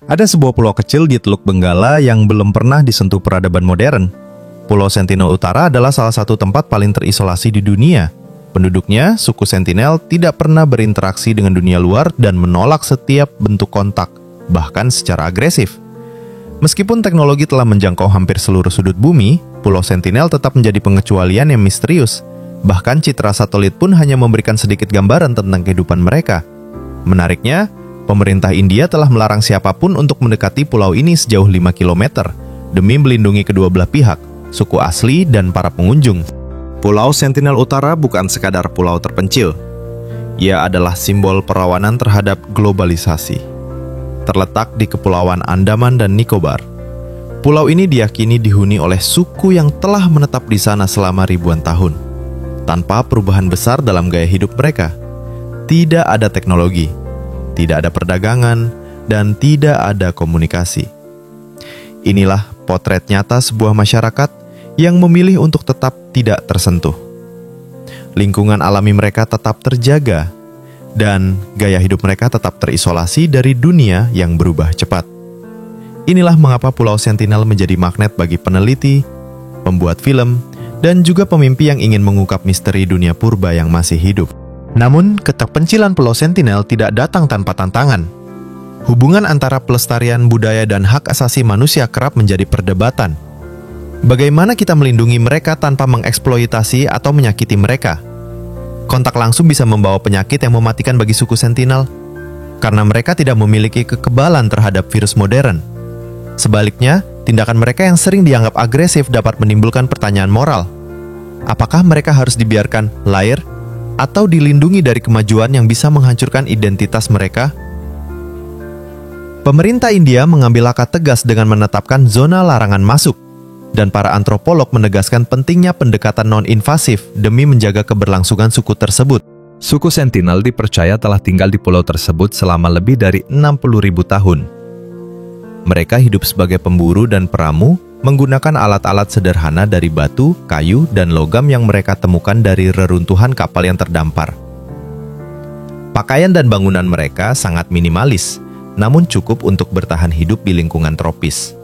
Ada sebuah pulau kecil di Teluk Benggala yang belum pernah disentuh peradaban modern. Pulau Sentinel Utara adalah salah satu tempat paling terisolasi di dunia. Penduduknya, suku Sentinel, tidak pernah berinteraksi dengan dunia luar dan menolak setiap bentuk kontak, bahkan secara agresif. Meskipun teknologi telah menjangkau hampir seluruh sudut bumi, Pulau Sentinel tetap menjadi pengecualian yang misterius. Bahkan citra satelit pun hanya memberikan sedikit gambaran tentang kehidupan mereka. Menariknya, pemerintah India telah melarang siapapun untuk mendekati pulau ini sejauh 5 km demi melindungi kedua belah pihak, suku asli dan para pengunjung. Pulau Sentinel Utara bukan sekadar pulau terpencil. Ia adalah simbol perlawanan terhadap globalisasi. Terletak di Kepulauan Andaman dan Nicobar. Pulau ini diyakini dihuni oleh suku yang telah menetap di sana selama ribuan tahun, tanpa perubahan besar dalam gaya hidup mereka. Tidak ada teknologi, tidak ada perdagangan, dan tidak ada komunikasi. Inilah potret nyata sebuah masyarakat yang memilih untuk tetap tidak tersentuh. Lingkungan alami mereka tetap terjaga, dan gaya hidup mereka tetap terisolasi dari dunia yang berubah cepat. Inilah mengapa Pulau Sentinel menjadi magnet bagi peneliti, pembuat film, dan juga pemimpi yang ingin mengungkap misteri dunia purba yang masih hidup. Namun, keterpencilan Pulau Sentinel tidak datang tanpa tantangan. Hubungan antara pelestarian budaya dan hak asasi manusia kerap menjadi perdebatan. Bagaimana kita melindungi mereka tanpa mengeksploitasi atau menyakiti mereka? Kontak langsung bisa membawa penyakit yang mematikan bagi suku Sentinel, karena mereka tidak memiliki kekebalan terhadap virus modern. Sebaliknya, tindakan mereka yang sering dianggap agresif dapat menimbulkan pertanyaan moral. Apakah mereka harus dibiarkan lahir atau dilindungi dari kemajuan yang bisa menghancurkan identitas mereka? Pemerintah India mengambil langkah tegas dengan menetapkan zona larangan masuk, dan para antropolog menegaskan pentingnya pendekatan non-invasif demi menjaga keberlangsungan suku tersebut. Suku Sentinel dipercaya telah tinggal di pulau tersebut selama lebih dari 60.000 tahun. Mereka hidup sebagai pemburu dan peramu, menggunakan alat-alat sederhana dari batu, kayu, dan logam yang mereka temukan dari reruntuhan kapal yang terdampar. Pakaian dan bangunan mereka sangat minimalis, namun cukup untuk bertahan hidup di lingkungan tropis.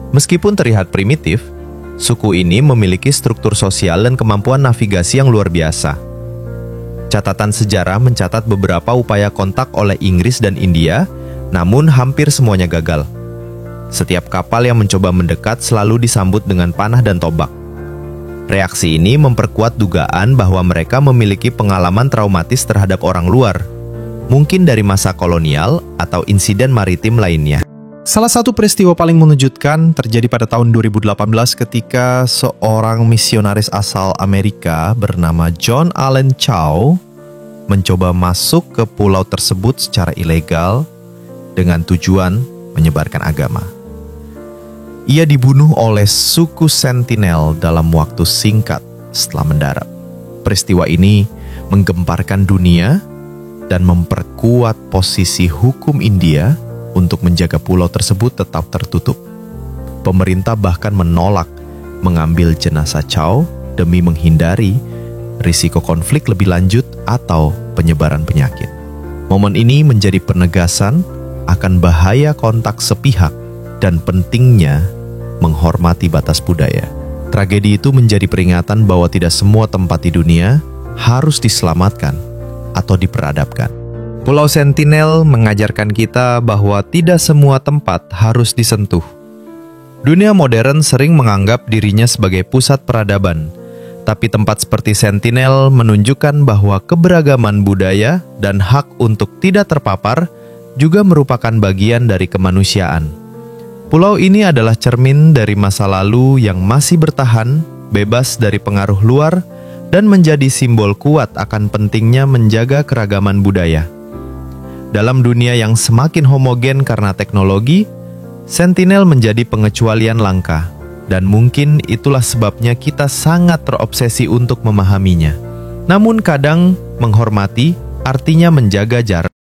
Meskipun terlihat primitif, suku ini memiliki struktur sosial dan kemampuan navigasi yang luar biasa. Catatan sejarah mencatat beberapa upaya kontak oleh Inggris dan India, namun hampir semuanya gagal. Setiap kapal yang mencoba mendekat selalu disambut dengan panah dan tombak. Reaksi ini memperkuat dugaan bahwa mereka memiliki pengalaman traumatis terhadap orang luar, mungkin dari masa kolonial atau insiden maritim lainnya. Salah satu peristiwa paling mengejutkan terjadi pada tahun 2018 ketika seorang misionaris asal Amerika bernama John Allen Chau mencoba masuk ke pulau tersebut secara ilegal dengan tujuan menyebarkan agama. Ia dibunuh oleh suku Sentinel dalam waktu singkat setelah mendarat. Peristiwa ini menggemparkan dunia dan memperkuat posisi hukum India untuk menjaga pulau tersebut tetap tertutup. Pemerintah bahkan menolak mengambil jenazah Chau demi menghindari risiko konflik lebih lanjut atau penyebaran penyakit. Momen ini menjadi penegasan akan bahaya kontak sepihak dan pentingnya menghormati batas budaya. Tragedi itu menjadi peringatan bahwa tidak semua tempat di dunia harus diselamatkan atau diperadabkan. Pulau Sentinel mengajarkan kita bahwa tidak semua tempat harus disentuh. Dunia modern sering menganggap dirinya sebagai pusat peradaban, tapi tempat seperti Sentinel menunjukkan bahwa keberagaman budaya dan hak untuk tidak terpapar juga merupakan bagian dari kemanusiaan. Pulau ini adalah cermin dari masa lalu yang masih bertahan, bebas dari pengaruh luar, dan menjadi simbol kuat akan pentingnya menjaga keragaman budaya. Dalam dunia yang semakin homogen karena teknologi, Sentinel menjadi pengecualian langka, dan mungkin itulah sebabnya kita sangat terobsesi untuk memahaminya. Namun kadang menghormati artinya menjaga jarak.